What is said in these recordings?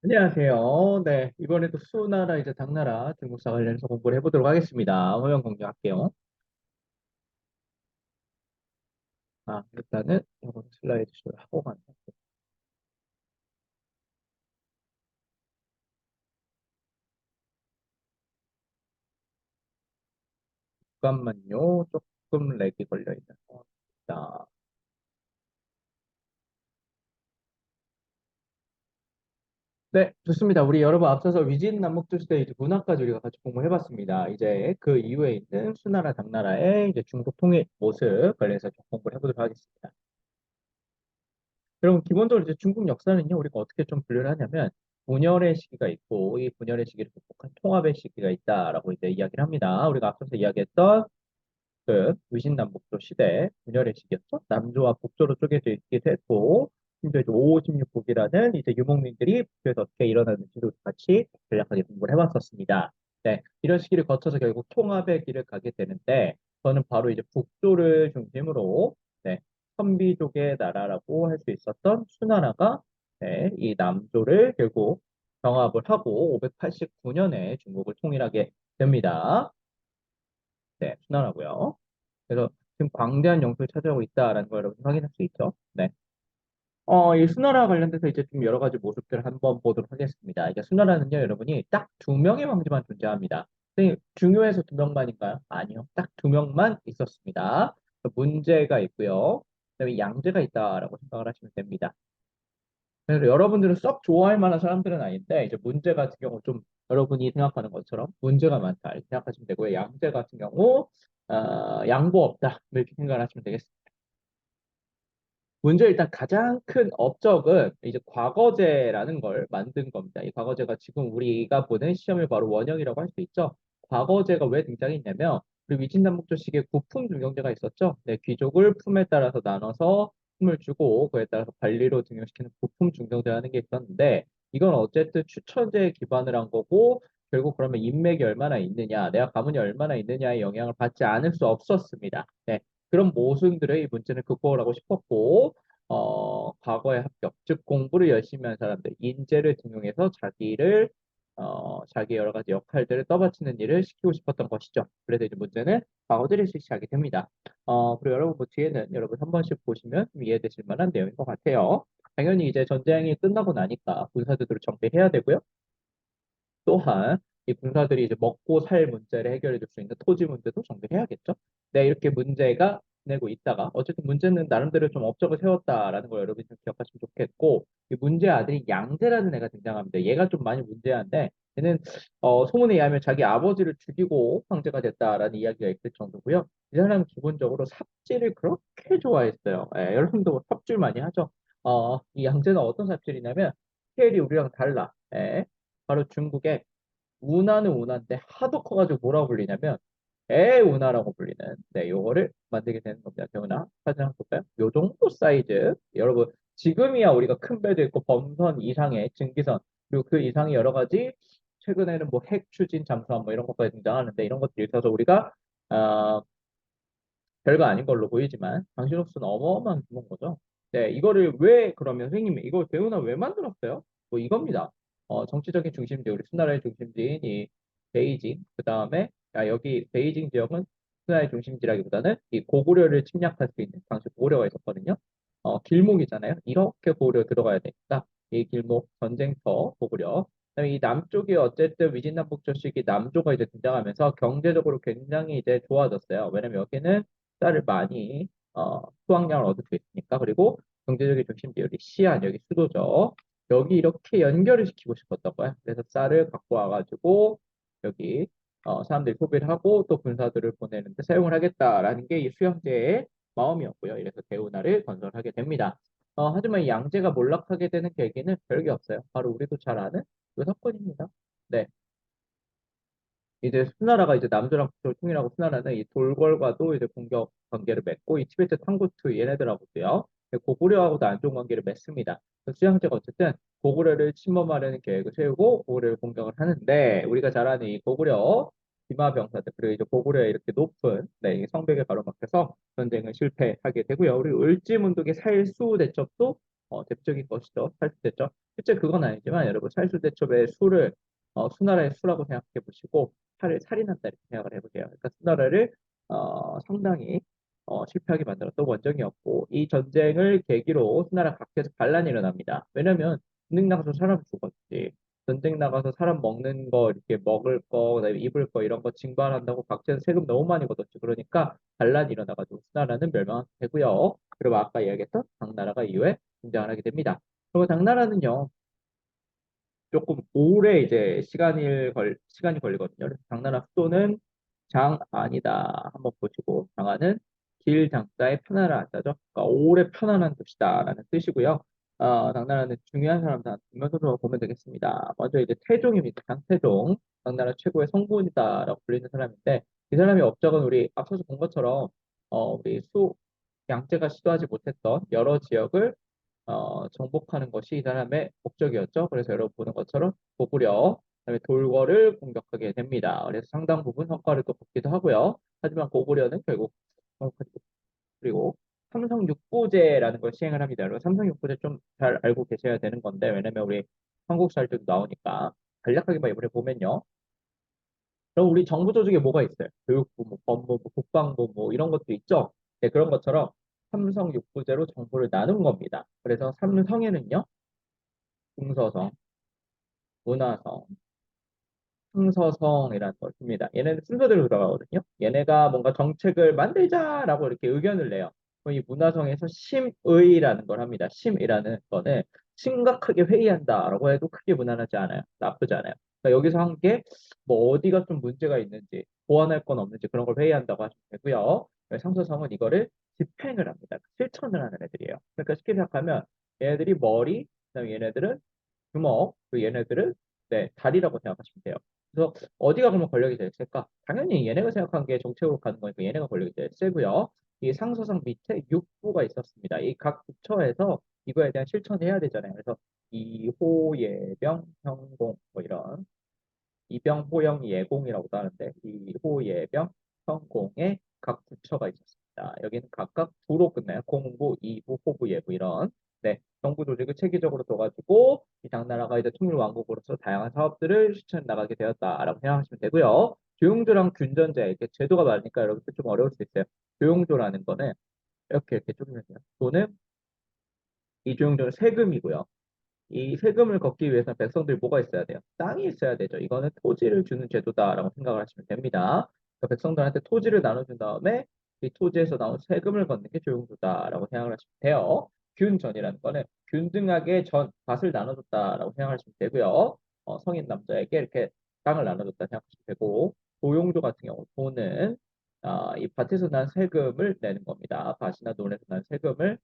안녕하세요. 네, 이번에도 수나라 이제 당나라 중국사 관련해서 공부를 해보도록 하겠습니다. 화면 공유할게요. 일단은 이번 슬라이드 쇼를 하고 가는 잠깐만요. 조금 렉이 걸려 있는 것 같습니다. 네, 좋습니다. 우리 여러분 앞서서 위진 남북조 시대 이제 문화까지 우리가 같이 공부해봤습니다. 이제 그 이후에 있는 수나라 당나라의 이제 중국 통일 모습 관련해서 좀 공부를 해보도록 하겠습니다. 여러분, 기본적으로 이제 중국 역사는요, 우리가 어떻게 좀 분류를 하냐면, 분열의 시기가 있고, 이 분열의 시기를 극복한 통합의 시기가 있다라고 이제 이야기를 합니다. 우리가 앞서서 이야기했던 그 위신남북조 시대 분열의 시기였죠. 남조와 북조로 쪼개져 있기도 했고, 심지어 이제 556국이라는 이제 유목민들이 북조에서 어떻게 일어나는지도 같이 간략하게 공부를 해봤었습니다. 네, 이런 시기를 거쳐서 결국 통합의 길을 가게 되는데, 저는 바로 이제 북조를 중심으로, 네, 선비족의 나라라고 할 수 있었던 수나라가, 네, 이 남조를 결국 병합을 하고 589년에 중국을 통일하게 됩니다. 네, 수나라고요. 그래서 지금 광대한 영토를 차지하고 있다라는 걸 여러분 확인할 수 있죠. 네. 이 수나라 관련돼서 이제 좀 여러 가지 모습들을 한번 보도록 하겠습니다. 이게 수나라는요, 여러분이 딱 두 명의 왕조만 존재합니다. 근데 중요해서 두 명만인가요? 아니요. 딱 두 명만 있었습니다. 문제가 있고요. 그다음에 양제가 있다라고 생각을 하시면 됩니다. 그래서 여러분들은 썩 좋아할 만한 사람들은 아닌데, 이제 문제 같은 경우 좀 여러분이 생각하는 것처럼 문제가 많다 이렇게 생각하시면 되고요. 양제 같은 경우, 양보 없다 이렇게 생각을 하시면 되겠습니다. 문제 일단 가장 큰 업적은 이제 과거제라는 걸 만든 겁니다. 이 과거제가 지금 우리가 보는 시험의 바로 원형이라고 할 수 있죠. 과거제가 왜 등장했냐면 우리 위진남북조식의 구품 중경제가 있었죠. 네, 귀족을 품에 따라서 나눠서 품을 주고 그에 따라서 관리로 등용시키는 부품 중경제라는 게 있었는데 이건 어쨌든 추천제에 기반을 한 거고 결국 그러면 인맥이 얼마나 있느냐, 내가 가문이 얼마나 있느냐의 영향을 받지 않을 수 없었습니다. 네, 그런 모순들의 이 문제는 극복을 하고 싶었고 과거의 합격, 즉 공부를 열심히 한 사람들, 인재를 등용해서 자기 여러 가지 역할들을 떠받치는 일을 시키고 싶었던 것이죠. 그래서 이제 문제는 과거들을 실시하게 됩니다. 그리고 여러분 뭐 뒤에는 여러분 한 번씩 보시면 좀 이해되실 만한 내용인 것 같아요. 당연히 이제 전쟁이 끝나고 나니까 군사들을 정비해야 되고요. 또한 이 군사들이 이제 먹고 살 문제를 해결해 줄 수 있는 토지 문제도 정비해야겠죠. 네, 이렇게 문제가 내고 있다가 어쨌든 문제는 나름대로 좀 업적을 세웠다라는 걸 여러분이 좀 기억하시면 좋겠고 이 문제의 아들이 양제라는 애가 등장합니다. 얘가 좀 많이 문제한데 얘는 소문에 의하면 자기 아버지를 죽이고 황제가 됐다라는 이야기가 있을 정도고요. 이 사람은 기본적으로 삽질을 그렇게 좋아했어요. 예, 여러분도 뭐 삽질 많이 하죠. 이 양제는 어떤 삽질이냐면 스케일이 우리랑 달라. 예, 바로 중국의 운하는 운하인데 하도 커가지고 뭐라고 불리냐면 애운하라고 불리는 네 요거를 만들게 되는 겁니다. 경은아 사진 한번 볼까요? 요 정도 사이즈 여러분 지금이야 우리가 큰 배도 있고 범선 이상의 증기선 그리고 그 이상의 여러 가지 최근에는 뭐 핵 추진 잠수함 뭐 이런 것까지 등장하는데 이런 것들이 있어서 우리가 어, 별거 아닌 걸로 보이지만 당시로서는 어마어마한 규모인 거죠. 네, 이거를 왜 그러면 선생님 이거 배우나 왜 만들었어요? 뭐 이겁니다. 정치적인 중심지 우리 수나라의 중심지인 이 베이징 그 다음에 여기 베이징 지역은 수나라의 중심지라기보다는 이 고구려를 침략할 수 있는 당시 고구려가 있었거든요. 길목이잖아요. 이렇게 고구려 들어가야 되니까 이 길목 전쟁터 고구려 그다음에 이 남쪽이 어쨌든 위진남북조식이 남조가 이제 등장하면서 경제적으로 굉장히 이제 좋아졌어요. 왜냐면 여기는 쌀을 많이 수확량을 얻을 수 있으니까 그리고 경제적인 중심지 여기 시안 여기 수도죠. 여기 이렇게 연결을 시키고 싶었던 거야. 그래서 쌀을 갖고 와가지고 여기 사람들이 소비를 하고 또 군사들을 보내는데 사용을 하겠다라는 게 이 수영제의 마음이었고요. 이래서 대운하를 건설하게 됩니다. 하지만 이 양제가 몰락하게 되는 계기는 별게 없어요. 바로 우리도 잘 아는 그 사건입니다. 네. 이제 수나라가 이제 남조랑 북조를 통일하고 수나라는 이 돌궐과도 이제 공격 관계를 맺고 이 티베트 탕구투 얘네들하고도요. 고구려하고도 안 좋은 관계를 맺습니다. 수양제가 어쨌든 고구려를 침범하려는 계획을 세우고 고구려를 공격을 하는데 우리가 잘 아는 이 고구려 비마 병사들 그리고 이제 고구려의 이렇게 높은 네, 이 성벽에 가로막혀서 전쟁을 실패하게 되고요. 우리 을지문독의 살수 대첩도 대표적인 것이죠. 살수 대첩. 실제 그건 아니지만 여러분 살수대첩의 수를 수나라의 수라고 생각해 보시고 살을 살인한다 이렇게 생각을 해보세요. 그러니까 수나라를 상당히 실패하게 만들었던 원정이었고 이 전쟁을 계기로 수나라 각지에서 반란이 일어납니다. 왜냐면 전쟁 나가서 사람 죽었지. 전쟁 나가서 사람 먹는 거 이렇게 먹을 거 그다음에 입을 거 이런 거 징발한다고 각지에서 세금 너무 많이 걷었지. 그러니까 반란이 일어나가지고 수나라는 멸망하게 되고요. 그리고 아까 이야기했던 당나라가 이후에 등장을 하게 됩니다. 그리고 당나라는요. 조금 오래 이제 시간이 걸리거든요. 그래서 당나라 수도는 장안이다. 한번 보시고 장안은 길 장자에 편안한 안자죠. 그러니까 오래 편안한 도시다라는 뜻이고요. 당나라는 중요한 사람들 두 명 정도 보면 되겠습니다. 먼저 이제 태종입니다. 장태종. 당나라 최고의 성군이다라고 불리는 사람인데 이 사람의 업적은 우리 앞서서 본 것처럼 우리 양제가 시도하지 못했던 여러 지역을 정복하는 것이 이 사람의 목적이었죠. 그래서 여러분 보는 것처럼 고구려, 그다음에 돌궐을 공격하게 됩니다. 그래서 상당 부분 성과를 또 거기도 하고요. 하지만 고구려는 결국 그리고 삼성육부제라는 걸 시행을 합니다. 여러분 삼성육부제 좀 잘 알고 계셔야 되는 건데 왜냐면 우리 한국사 할 때도 나오니까 간략하게만 이번에 보면요. 그럼 우리 정부 조직에 뭐가 있어요? 교육부, 뭐, 법무부, 국방부 뭐 이런 것도 있죠. 네, 그런 것처럼 삼성육부제로 정부를 나눈 겁니다. 그래서 삼성에는요. 중서성, 문화성, 흥서성이라는 걸 씁니다. 얘네는 순서대로 들어가거든요. 얘네가 뭔가 정책을 만들자라고 이렇게 의견을 내요. 그럼 이 문화성에서 심의라는 걸 합니다. 심이라는 거는 심각하게 회의한다라고 해도 크게 무난하지 않아요. 나쁘지 않아요. 그러니까 여기서 한 게 뭐 어디가 좀 문제가 있는지 보완할 건 없는지 그런 걸 회의한다고 하시면 되고요. 상서성은 이거를 집행을 합니다. 실천을 하는 애들이에요. 그러니까 쉽게 생각하면 얘네들이 머리, 그다음에 얘네들은 주먹, 그 얘네들은 네, 다리라고 생각하시면 돼요. 그래서 어디가 그러면 권력이 제일 셀까? 당연히 얘네가 생각한 게 정책으로 가는 거니까 얘네가 권력이 제일 세고요. 이 상서상 밑에 육부가 있었습니다. 이 각 부처에서 이거에 대한 실천을 해야 되잖아요. 그래서 이호예병 형공 뭐 이런 이병호영 예공이라고도 하는데 이호예병 형공의 각 부처가 있었습니다. 여기는 각각 부로 끝나요. 공부, 이부, 호부, 예부 이런 네, 정부 조직을 체계적으로 둬가지고 이 당나라가 이제 통일 왕국으로서 다양한 사업들을 실천 나가게 되었다라고 생각하시면 되고요. 교용조랑 균전제 이렇게 제도가 많으니까 여러분들 좀 어려울 수 있어요. 교용조라는 거는 이렇게 쪼개면 돼요. 또는 이 교용조는 세금이고요. 이 세금을 걷기 위해서 백성들이 뭐가 있어야 돼요? 땅이 있어야 되죠. 이거는 토지를 주는 제도다라고 생각을 하시면 됩니다. 그러니까 백성들한테 토지를 나눠준 다음에 이 토지에서 나온 세금을 걷는 게 조용조다라고 생각을 하시면 돼요. 균전이라는 거는 균등하게 밭을 나눠줬다라고 생각하시면 되고요. 성인 남자에게 이렇게 땅을 나눠줬다 생각하시면 되고 도용조 같은 경우 도는 이 밭에서 난 세금을 내는 겁니다. 밭이나 논에서 난 세금을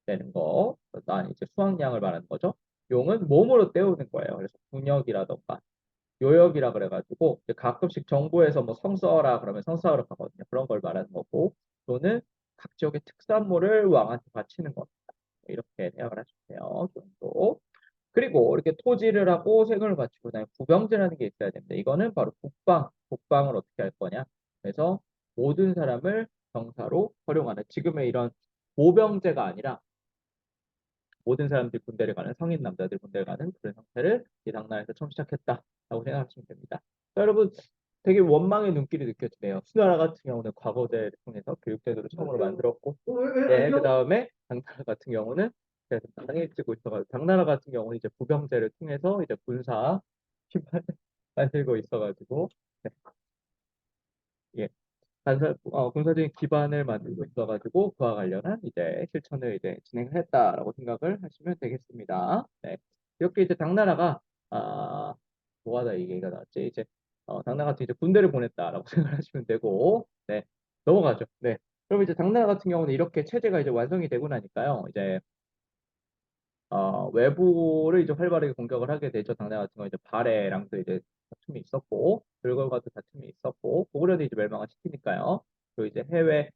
내는 거. 난 이제 수확량을 말하는 거죠. 용은 몸으로 때우는 거예요. 그래서 군역이라던가 요역이라 그래가지고 이제 가끔씩 정부에서 뭐 성 써라 그러면 성 써라 가거든요. 그런 걸 말하는 거고 또는 각 지역의 특산물을 왕한테 바치는 겁니다. 이렇게 생각을 하시면 돼요. 정도. 그리고 이렇게 토지를 하고 세금을 바치고 그다음에 부병제라는 게 있어야 됩니다. 이거는 바로 국방을 어떻게 할 거냐. 그래서 모든 사람을 병사로 활용하는 지금의 이런 모병제가 아니라 모든 사람들이 군대를 가는 성인 남자들 군대를 가는 그런 형태를 이 당나라에서 처음 시작했다라고 생각하시면 됩니다. 자, 여러분 되게 원망의 눈길이 느껴지네요. 수나라 같은 경우는 과거제를 통해서 교육제도를 처음으로 만들었고, 네, 그 다음에 당나라 같은 경우는 제가 좀 당해지고 있어가지고 당나라 같은 경우는 이제 부병제를 통해서 이제 군사 힘을 만들고 있어가지고, 네, 예, 군사적인 기반을 만들고 있어가지고 그와 관련한 이제 실천을 이제 진행을 했다라고 생각을 하시면 되겠습니다. 네. 이렇게 이제 당나라가 뭐하다 이 얘기가 나왔지? 이제 당나라 같은 이제 군대를 보냈다라고 생각을 하시면 되고, 네, 넘어가죠. 네. 그럼 이제 당나라 같은 경우는 이렇게 체제가 이제 완성이 되고 나니까요, 이제 외부를 이제 활발하게 공격을 하게 되죠. 당나라 같은 경우 이제 발해랑도 이제 다툼이 있었고, 들궐과도 다툼이 있었고, 고구려도 이제 멸망을 시키니까요. 그리고 이제 해외,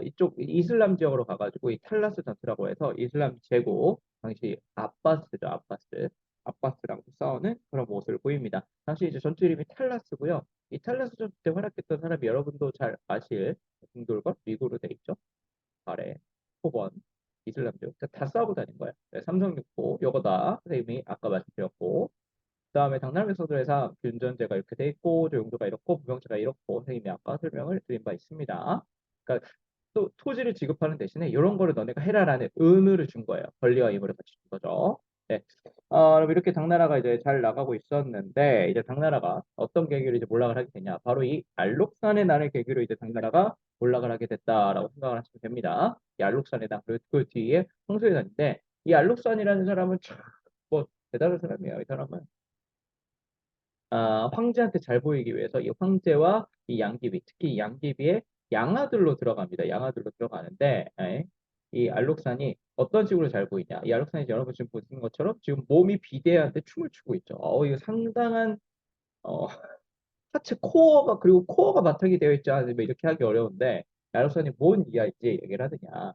이쪽 이슬람 지역으로 가가지고 이 탈라스 전투라고 해서 이슬람 제국, 당시 아바스죠, 아바스. 아바스랑 싸우는 그런 모습을 보입니다. 당시 이제 전투 이름이 탈라스고요. 이 탈라스 전투 때 활약했던 사람이 여러분도 잘 아실 궁돌과 위구르 돼 있죠. 발해, 호번, 이슬람교 다 싸우고 다닌 거예요. 네, 삼성육고 요거다 선생님이 아까 말씀드렸고 그다음에 당나라의 서술에서 균전제가 이렇게 돼 있고 조용조가 이렇고 부병제가 이렇고 선생님이 아까 설명을 드린 바 있습니다. 그러니까 또 토지를 지급하는 대신에 이런 거를 너네가 해라라는 의무를 준 거예요. 권리와 의무를 같이 준 거죠. 네. 그럼 이렇게 당나라가 이제 잘 나가고 있었는데 이제 당나라가 어떤 계기로 이제 몰락을 하게 되냐? 바로 이 알록산의 난을 계기로 이제 당나라가 몰락을 하게 됐다라고 생각을 하시면 됩니다. 이 알록산의 난 그리고 그 뒤에 홍수의 난인데 이 알록산이라는 사람은 참 뭐 대단한 사람이에요. 이 사람은 황제한테 잘 보이기 위해서 이 황제와 이 양귀비, 특히 이 양귀비의 양아들로 들어갑니다. 양아들로 들어가는데 이 알록산이 어떤 식으로 잘 보이냐? 이 알록산이 여러분 지금 보시는 것처럼 지금 몸이 비대한데 춤을 추고 있죠. 이거 상당한 어, 하체 코어가 그리고 코어가 바탕이 되어 있지 않으면 이렇게 하기 어려운데 알록산이 뭔 이야기지 얘기를 하느냐?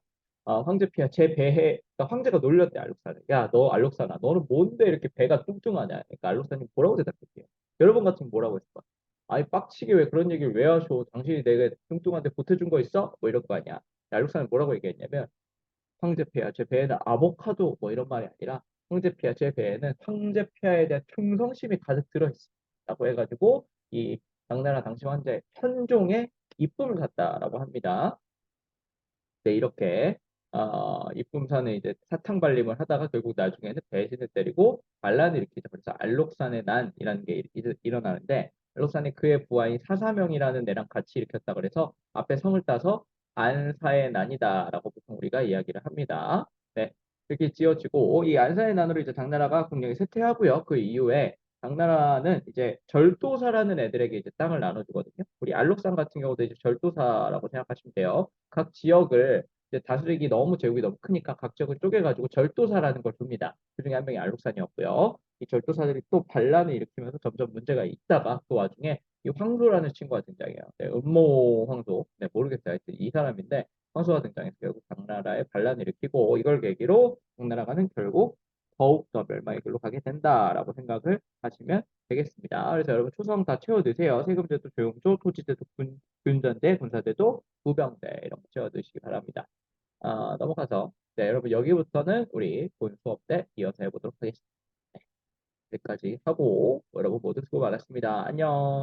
황제 폐하 제 배에 그러니까 황제가 놀렸대 알록산을. 야 너 알록산아 너는 뭔데 이렇게 배가 뚱뚱하냐? 그러니까 알록산이 뭐라고 대답했게요? 여러분 같으면 뭐라고 했을 거야? 아니 빡치게 왜 그런 얘기를 왜 하셔? 당신이 내가 뚱뚱한데 보태준 거 있어? 뭐 이럴 거 아니야. 알록산이 뭐라고 얘기했냐면 황제 폐하 제 배에는 아보카도 뭐 이런 말이 아니라 황제 폐하 제 배에는 황제 폐하에 대한 충성심이 가득 들어있어. 라고 해가지고 이 당나라 당시 황제의 편종의 이쁨을 샀다라고 합니다. 네, 이렇게 입금산에 이제 사탕 발림을 하다가 결국 나중에는 배신을 때리고 반란을 일으키죠. 그래서 알록산의 난이라는 게 일어나는데 알록산이 그의 부하인 사사명이라는 애랑 같이 일으켰다 그래서 앞에 성을 따서 안사의 난이다라고 보통 우리가 이야기를 합니다. 네, 이렇게 지어지고 이 안사의 난으로 이제 당나라가 국력이 쇠퇴하고요. 그 이후에 당나라는 이제 절도사라는 애들에게 이제 땅을 나눠주거든요. 우리 알록산 같은 경우도 이제 절도사라고 생각하시면 돼요. 각 지역을 이제 다스리기 너무 제국이 너무 크니까 각 지역을 쪼개가지고 절도사라는 걸 둡니다. 그중에 한 명이 알록산이었고요. 이 절도사들이 또 반란을 일으키면서 점점 문제가 있다가 그 와중에 이 황소라는 친구가 등장해요. 네, 음모 황소. 네, 모르겠어요. 하여튼 이 사람인데 황소가 등장해서 결국 당나라에 반란을 일으키고 이걸 계기로 당나라가는 결국 더욱더 멸망의 길로 가게 된다라고 생각을 하시면 되겠습니다. 그래서 여러분 초성 다 채워두세요. 세금제도 조용조, 토지제도 균전제, 군사제도 부병제 이런 거 채워두시기 바랍니다. 넘어가서 네, 여러분 여기부터는 우리 본 수업 때 이어서 해보도록 하겠습니다. 네, 여기까지 하고 여러분 모두 수고 많았습니다. 안녕.